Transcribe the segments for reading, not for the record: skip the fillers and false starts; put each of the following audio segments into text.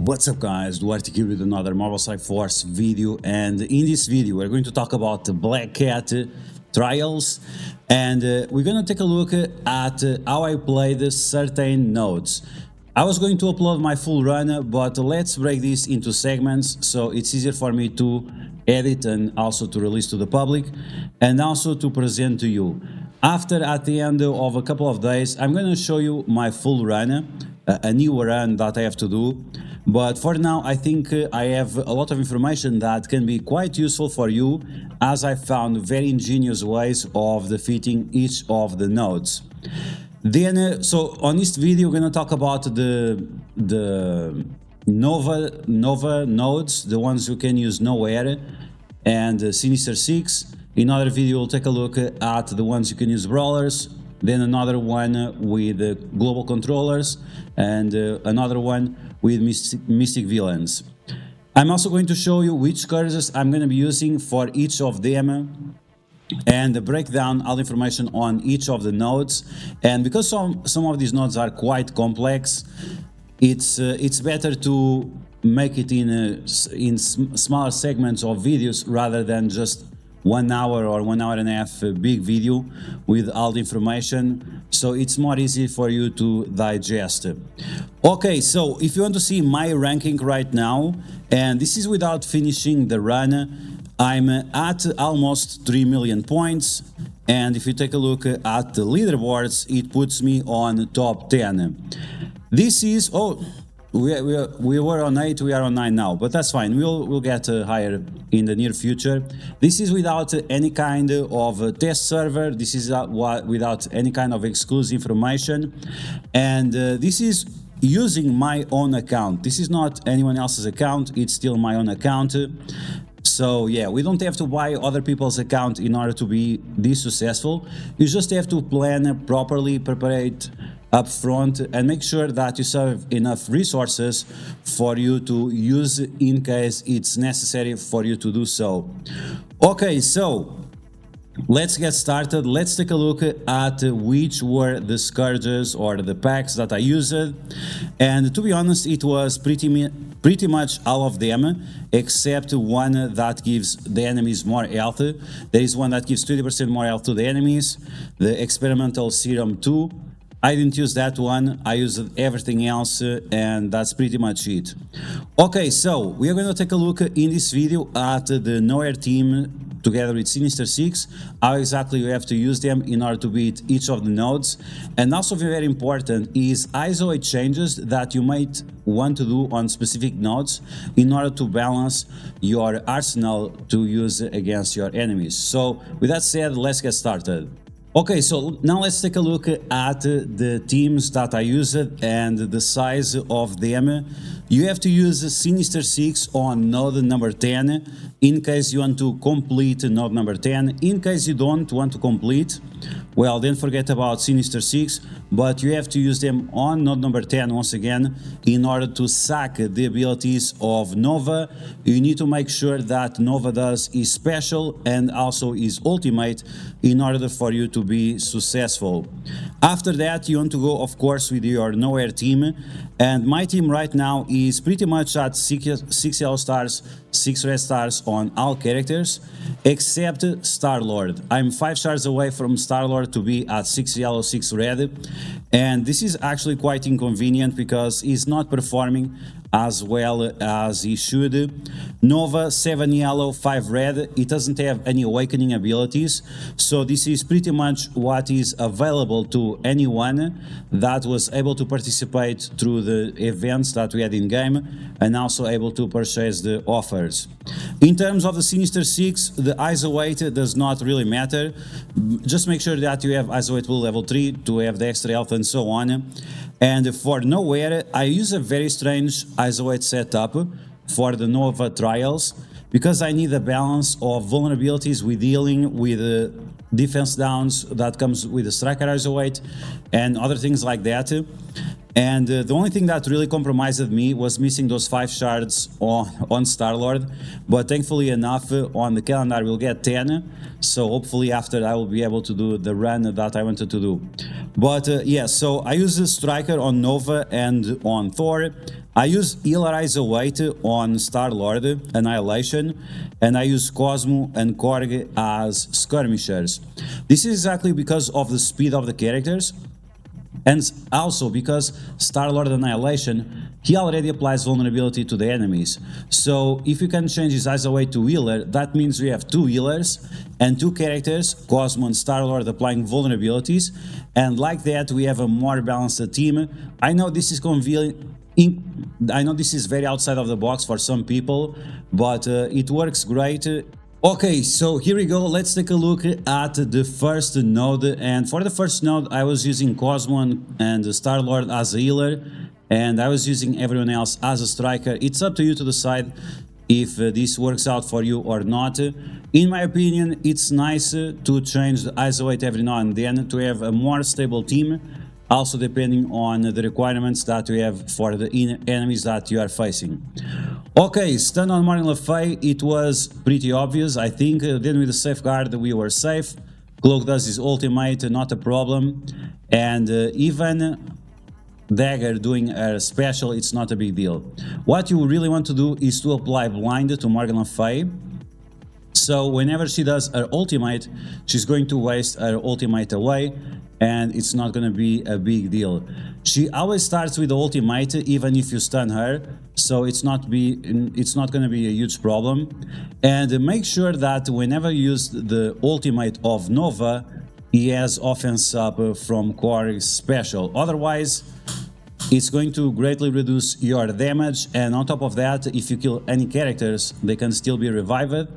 What's up guys, DuArktik here with another Marvel Strike Force video, and in this video we're going to talk about the Black Cat trials, and we're going to take a look at how I played certain nodes. I was going to upload my full run, but let's break this into segments so it's easier for me to edit and also to release to the public and also to present to you. After, at the end of a couple of days, I'm going to show you my full run, a new run that I have to do. But for now, I think I have a lot of information that can be quite useful for you, as I found very ingenious ways of defeating each of the nodes. Then, so on this video, we're going to talk about the Nova nodes, the ones you can use nowhere, and Sinister 6. In another video, we'll take a look at the ones you can use brawlers. Then another one with global controllers, and another one with mystic villains. I'm also going to show you which curses I'm going to be using for each of them and break down all the information on each of the nodes. And because some of these nodes are quite complex, it's better to make it in smaller segments of videos rather than just 1 hour or 1 hour and a half big video with all the information, so it's more easy for you to digest. Okay, so if you want to see my ranking right now, and this is without finishing the run, I'm at almost 3 million points, and if you take a look at the leaderboards, it puts me on top 10. This is, we were on 8, we are on 9 now, but that's fine. We'll get higher in the near future. This is without any kind of test server. This is without any kind of exclusive information, and this is using my own account. This is not anyone else's account. It's still my own account. So yeah, we don't have to buy other people's account in order to be this successful. You just have to plan properly, prepare it up front, and make sure that you save enough resources for you to use in case it's necessary for you to do so. Okay, so let's get started. Let's take a look at which were the scourges or the packs that I used, and to be honest, it was pretty much all of them except one that gives the enemies more health. There is one that gives 20% more health to the enemies, the experimental serum 2. I didn't use that one, I used everything else, and that's pretty much it. Okay, so we are going to take a look in this video at the Nowhere team together with Sinister 6, how exactly you have to use them in order to beat each of the nodes. And also very important is isolate changes that you might want to do on specific nodes in order to balance your arsenal to use against your enemies. So with that said, let's get started. Okay, so now let's take a look at the teams that I used and the size of them. You have to use Sinister 6 on node number 10 in case you want to complete node number 10. In case you don't want to complete, well, then forget about Sinister 6, but you have to use them on node number 10 once again in order to sack the abilities of Nova. You need to make sure that Nova does is special and also is ultimate in order for you to be successful. After that, you want to go, of course, with your Nowhere team, and my team right now is pretty much at 6 yellow stars, 6 red stars on all characters, except Star-Lord. I'm 5 stars away from Star-Lord to be at 6 yellow, 6 red, and this is actually quite inconvenient because he's not performing as well as he should. Nova 7 yellow, 5 red, it doesn't have any awakening abilities, so this is pretty much what is available to anyone that was able to participate through the events that we had in game and also able to purchase the offers. In terms of the Sinister 6, the isolate does not really matter. Just make sure that you have isolate level 3 to have the extra health and so on. And for Nowhere, I use a very strange isolate setup for the Nova trials because I need a balance of vulnerabilities with dealing with defense downs that comes with the striker isolate and other things like that. And the only thing that really compromised me was missing those 5 shards on Star-Lord. But thankfully enough, on the calendar we'll get 10. So hopefully after I will be able to do the run that I wanted to do. But yeah, so I use the Striker on Nova and on Thor. I use Healer Eyes Await on Star-Lord, Annihilation, and I use Cosmo and Korg as skirmishers. This is exactly because of the speed of the characters. And also because Star-Lord Annihilation, he already applies vulnerability to the enemies. So if you can change his eyes away to healer, that means we have 2 healers and 2 characters, Cosmo and Star-Lord, applying vulnerabilities. And like that, we have a more balanced team. I know this is convenient. I know this is very outside of the box for some people, but it works great. Okay, so here we go. Let's take a look at the first node. And for the first node, I was using Cosmo and Star-Lord as a healer, and I was using everyone else as a striker. It's up to you to decide if this works out for you or not. In my opinion, it's nice to change the eyes away every now and then to have a more stable team. Also depending on the requirements that you have for the enemies that you are facing. Okay, stun on Morgan Le Fay, it was pretty obvious. I think then with the safeguard we were safe. Cloak does his ultimate, not a problem. And even Dagger doing a special, it's not a big deal. What you really want to do is to apply blind to Morgan Le Fay. So whenever she does her ultimate, she's going to waste her ultimate away, and it's not going to be a big deal. She always starts with the ultimate even if you stun her, so it's not going to be a huge problem. And make sure that whenever you use the ultimate of Nova, he has offense up from Korg's special. Otherwise, it's going to greatly reduce your damage, and on top of that, if you kill any characters, they can still be revived,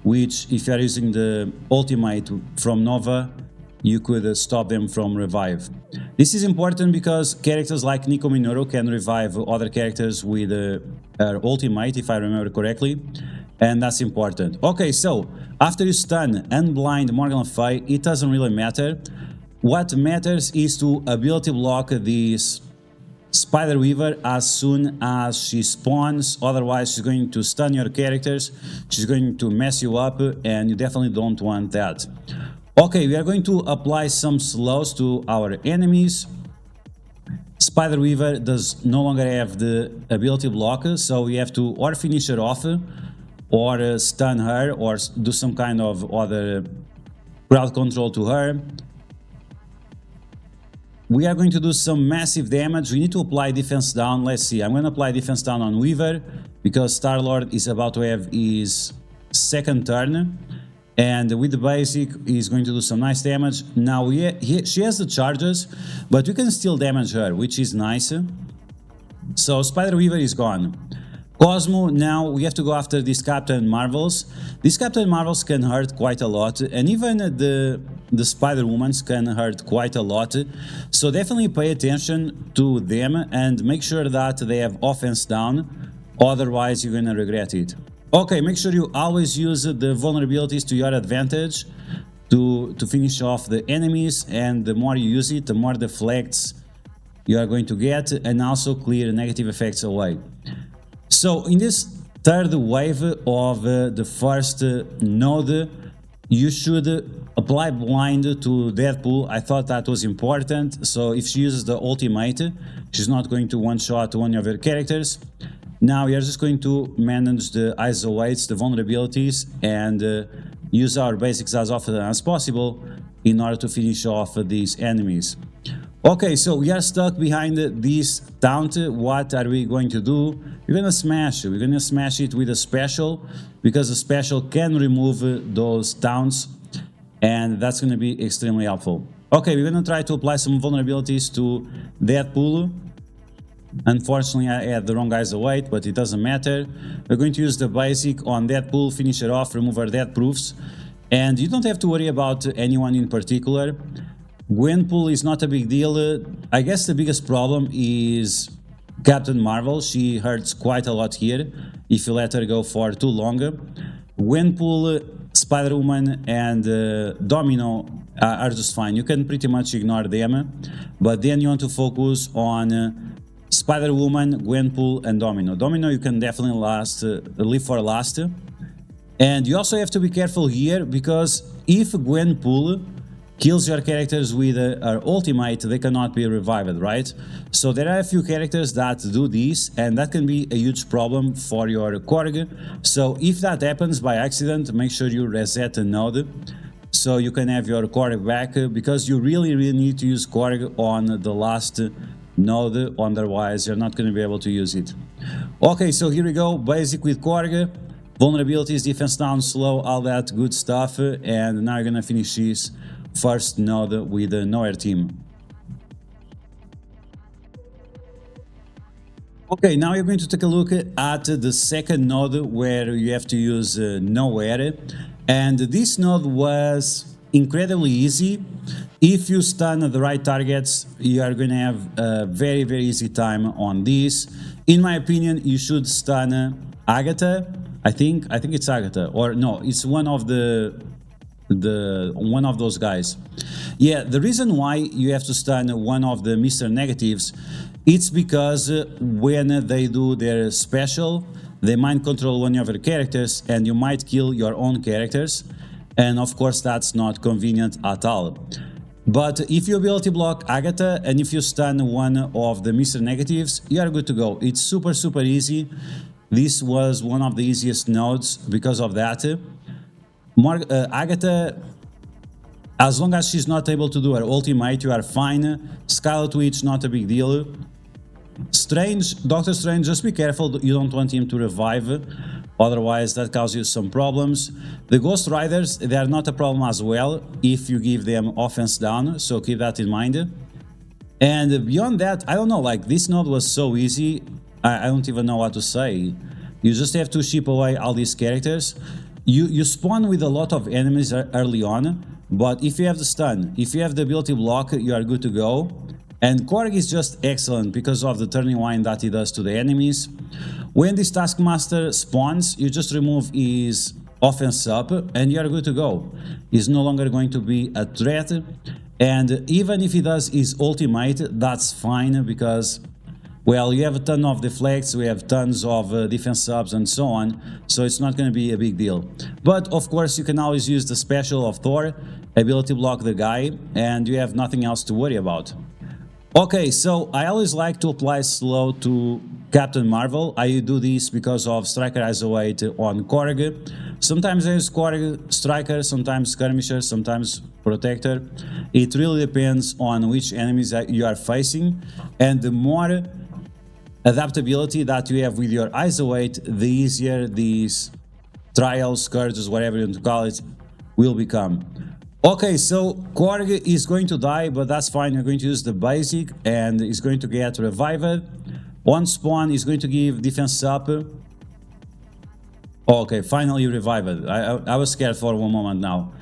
which if you are using the ultimate from Nova, you could stop them from revive. This is important because characters like Nico Minoru can revive other characters with her ultimate, if I remember correctly, and that's important. Okay, so after you stun and blind Morgan Le Fay, it doesn't really matter. What matters is to ability block this Spider Weaver as soon as she spawns, otherwise she's going to stun your characters, she's going to mess you up, and you definitely don't want that. Okay, we are going to apply some slows to our enemies. Spider Weaver does no longer have the ability block, so we have to or finish her off, or stun her, or do some kind of other crowd control to her. We are going to do some massive damage. We need to apply defense down. Let's see, I'm going to apply defense down on Weaver, because Star-Lord is about to have his second turn. And with the basic, he's going to do some nice damage. Now, she has the charges, but we can still damage her, which is nice. So, Spider Weaver is gone. Cosmo, now we have to go after these Captain Marvels. These Captain Marvels can hurt quite a lot, and even the Spider-Womans can hurt quite a lot. So definitely pay attention to them and make sure that they have offense down, otherwise you're gonna regret it. Okay, make sure you always use the vulnerabilities to your advantage to finish off the enemies, and the more you use it, the more deflects you are going to get, and also clear negative effects away. So in this third wave of the first node, you should apply blind to Deadpool. I thought that was important, so if she uses the ultimate, she's not going to one-shot one of your characters. Now we are just going to manage the isolates, the vulnerabilities, and use our basics as often as possible in order to finish off these enemies. Okay, so we are stuck behind this taunt. What are we going to do? We're gonna smash it. We're gonna smash it with a special, because the special can remove those taunts, and that's gonna be extremely helpful. Okay, we're gonna try to apply some vulnerabilities to Deadpool. Unfortunately, I had the wrong eyes await, but it doesn't matter. We're going to use the basic on Deadpool, finish it off, remove our death proofs, and you don't have to worry about anyone in particular. Gwenpool is not a big deal. I guess the biggest problem is Captain Marvel. She hurts quite a lot here if you let her go for too long. Gwenpool, Spider-Woman, and Domino are just fine. You can pretty much ignore them, but then you want to focus on Spider-Woman, Gwenpool, and Domino. Domino you can definitely leave for last. And you also have to be careful here, because if Gwenpool kills your characters with her ultimate, they cannot be revived, right? So there are a few characters that do this, and that can be a huge problem for your Korg. So if that happens by accident, make sure you reset the node so you can have your Korg back, because you really need to use Korg on the last node, otherwise you're not going to be able to use it. Okay, so here we go, basic with Korg, vulnerabilities, defense down, slow, all that good stuff, and now you're going to finish this first node with the Nowhere team. Okay, now you're going to take a look at the second node where you have to use Nowhere, and this node was incredibly easy. If you stun the right targets, you are going to have a very easy time on this. In my opinion, you should stun Agatha. I think it's Agatha, or no, it's one of one of those guys. Yeah, the reason why you have to stun one of the Mr. Negatives, it's because when they do their special, they mind control one of your characters and you might kill your own characters, and of course that's not convenient at all. But if you ability block Agatha and if you stun one of the Mr. Negatives, you are good to go. It's super easy. This was one of the easiest nodes because of that. Agatha, as long as she's not able to do her ultimate, you are fine. Scarlet Witch, not a big deal. Strange, Doctor Strange, just be careful, you don't want him to revive, otherwise that causes you some problems. The Ghost Riders, they are not a problem as well if you give them offense down, so keep that in mind. And beyond that, I don't know, like this node was so easy, I don't even know what to say. You just have to ship away all these characters. You spawn with a lot of enemies early on, but if you have the stun, if you have the ability block, you are good to go. And Korg is just excellent because of the turning wind that he does to the enemies. When this Taskmaster spawns, you just remove his offense up and you are good to go. He's no longer going to be a threat, and even if he does his ultimate, that's fine because, well, you have a ton of deflects, we have tons of defense subs and so on, so it's not going to be a big deal. But of course you can always use the special of Thor, ability block the guy, and you have nothing else to worry about. Okay, so I always like to apply slow to Captain Marvel. I do this because of Striker Isolate on Korg. Sometimes I use Korg Striker, sometimes Skirmisher, sometimes Protector. It really depends on which enemies you are facing, and the more adaptability that you have with your Isolate, the easier these trials, scourges, whatever you want to call it, will become. Okay, so Korg is going to die, but that's fine. You're going to use the basic and he's going to get revived. On spawn, he's going to give defense up. Okay, finally revived. I was scared for one moment now.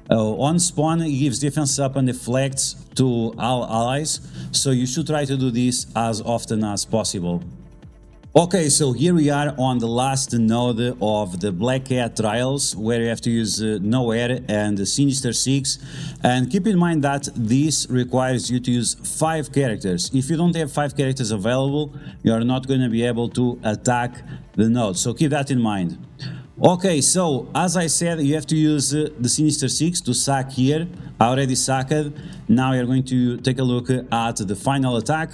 On spawn, he gives defense up and deflects to all allies, so you should try to do this as often as possible. Okay, so here we are on the last node of the Black Cat trials, where you have to use Nowhere and Sinister Six, and keep in mind that this requires you to use 5 characters. If you don't have 5 characters available, you are not going to be able to attack the node, so keep that in mind. Okay, so as I said, you have to use the Sinister Six to sack here. I already sacked. Now you're going to take a look at the final attack.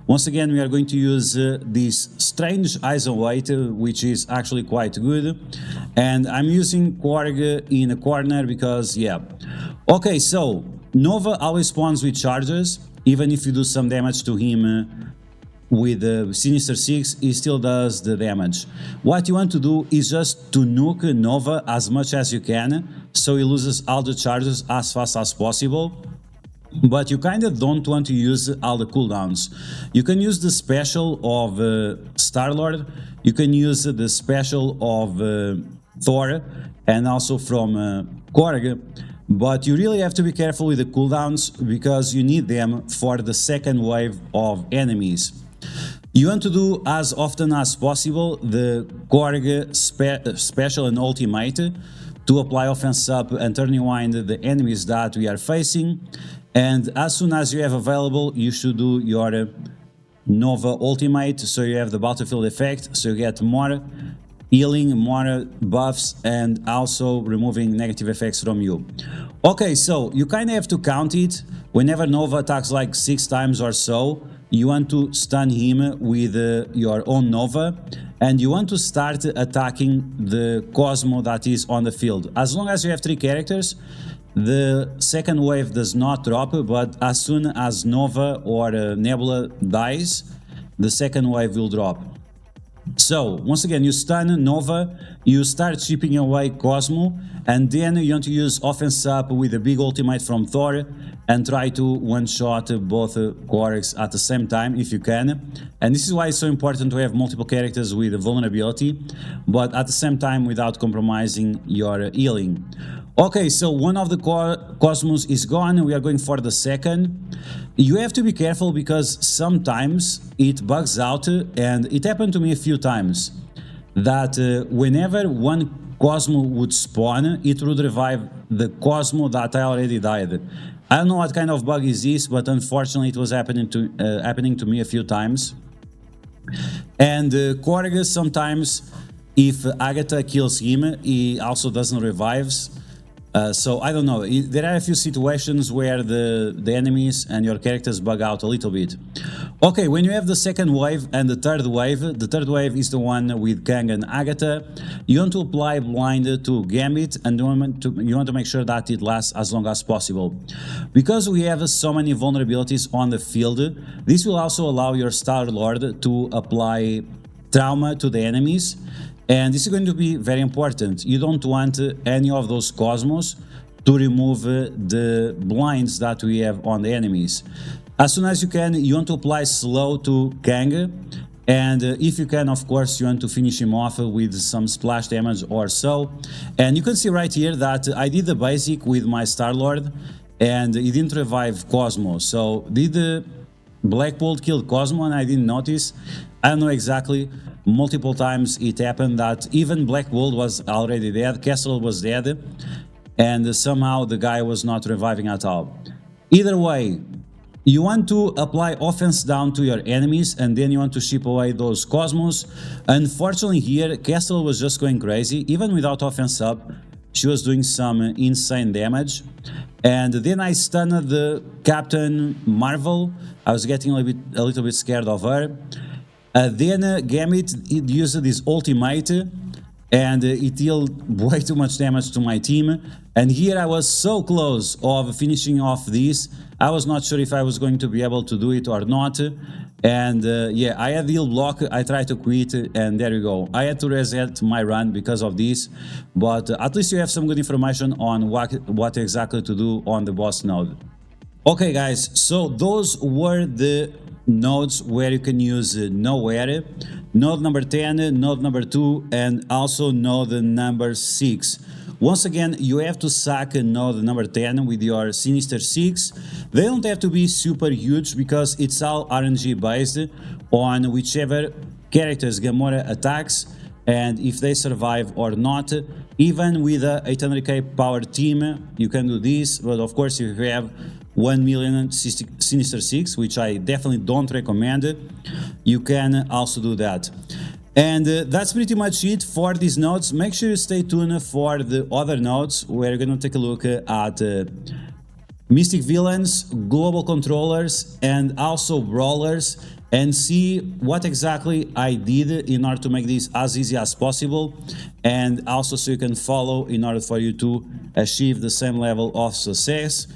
Once again, we are going to use this strange Isolate, which is actually quite good. And I'm using Korg in a corner because, yeah. Okay, so Nova always spawns with charges. Even if you do some damage to him with the Sinister Six, he still does the damage. What you want to do is just to nuke Nova as much as you can, so he loses all the charges as fast as possible. But you kind of don't want to use all the cooldowns. You can use the special of Star-Lord, you can use the special of Thor, and also from Korg, but you really have to be careful with the cooldowns because you need them for the second wave of enemies. You want to do as often as possible the Korg special and ultimate to apply offense up and turn rewind the enemies that we are facing. And as soon as you have available, you should do your Nova ultimate, so you have the battlefield effect, so you get more healing, more buffs, and also removing negative effects from you. Okay, so you kind of have to count it. Whenever Nova attacks like 6 times or so, you want to stun him with your own Nova, and you want to start attacking the Cosmo that is on the field. As long as you have 3 characters, the second wave does not drop, but as soon as Nova or Nebula dies, the second wave will drop. So, once again, you stun Nova, you start chipping away Cosmo, and then you want to use offense up with a big ultimate from Thor and try to one-shot both Korgs at the same time if you can. And this is why it's so important to have multiple characters with vulnerability, but at the same time without compromising your healing. Okay, so one of the Cosmos is gone, we are going for the second. You have to be careful because sometimes it bugs out, and it happened to me a few times, that whenever one Cosmo would spawn, it would revive the Cosmo that I already died. I don't know what kind of bug is this, but unfortunately it was happening to me a few times. And Korg, sometimes if Agatha kills him, he also doesn't revives. So I don't know, there are a few situations where the enemies and your characters bug out a little bit. Okay, when you have the second wave and the third wave is the one with Kang and Agatha, you want to apply blind to Gambit, and you want to make sure that it lasts as long as possible. Because we have so many vulnerabilities on the field, this will also allow your Star-Lord to apply trauma to the enemies. And this is going to be very important. You don't want any of those Cosmos to remove the blinds that we have on the enemies. As soon as you can, you want to apply slow to Kang, and if you can, of course, you want to finish him off with some splash damage or so. And you can see right here that I did the basic with my Star-Lord, and he didn't revive Cosmo. So did the Black Bolt kill Cosmo and I didn't notice? I don't know exactly. Multiple times it happened that even Black Bolt was already dead, Castle was dead, and somehow the guy was not reviving at all. Either way, you want to apply offense down to your enemies, and then you want to ship away those Cosmos. Unfortunately here, Castle was just going crazy. Even without offense up, she was doing some insane damage. And then I stunned the Captain Marvel. I was getting a little bit scared of her. Then Gambit used this ultimate, and it dealt way too much damage to my team. And here I was so close of finishing off this. I was not sure if I was going to be able to do it or not. And yeah, I had the heal block, I tried to quit, and there you go. I had to reset my run because of this, but at least you have some good information on what exactly to do on the boss node. Okay guys, so those were the nodes where you can use nowhere. Node number 10, node number 2, and also node number 6. Once again, you have to sack node number 10 with your Sinister 6. They don't have to be super huge because it's all RNG based on whichever characters Gamora attacks and if they survive or not. Even with a 800k power team, you can do this, but of course if you have 1 million Sinister 6, which I definitely don't recommend, you can also do that. And that's pretty much it for these nodes. Make sure you stay tuned for the other nodes where you're going to take a look at Mystic Villains, Global Controllers, and also Brawlers, and see what exactly I did in order to make this as easy as possible, and also so you can follow in order for you to achieve the same level of success.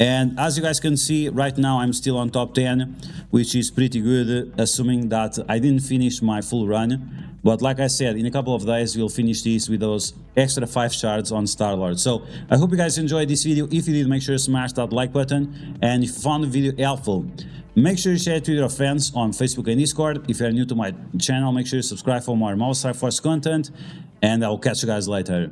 And as you guys can see, right now I'm still on top 10, which is pretty good, assuming that I didn't finish my full run. But like I said, in a couple of days we'll finish this with those extra 5 shards on Star-Lord. So I hope you guys enjoyed this video. If you did, make sure you smash that like button, and if you found the video helpful, make sure you share it with your friends on Facebook and Discord. If you're new to my channel, make sure you subscribe for more Mobile Strike Force content, and I'll catch you guys later.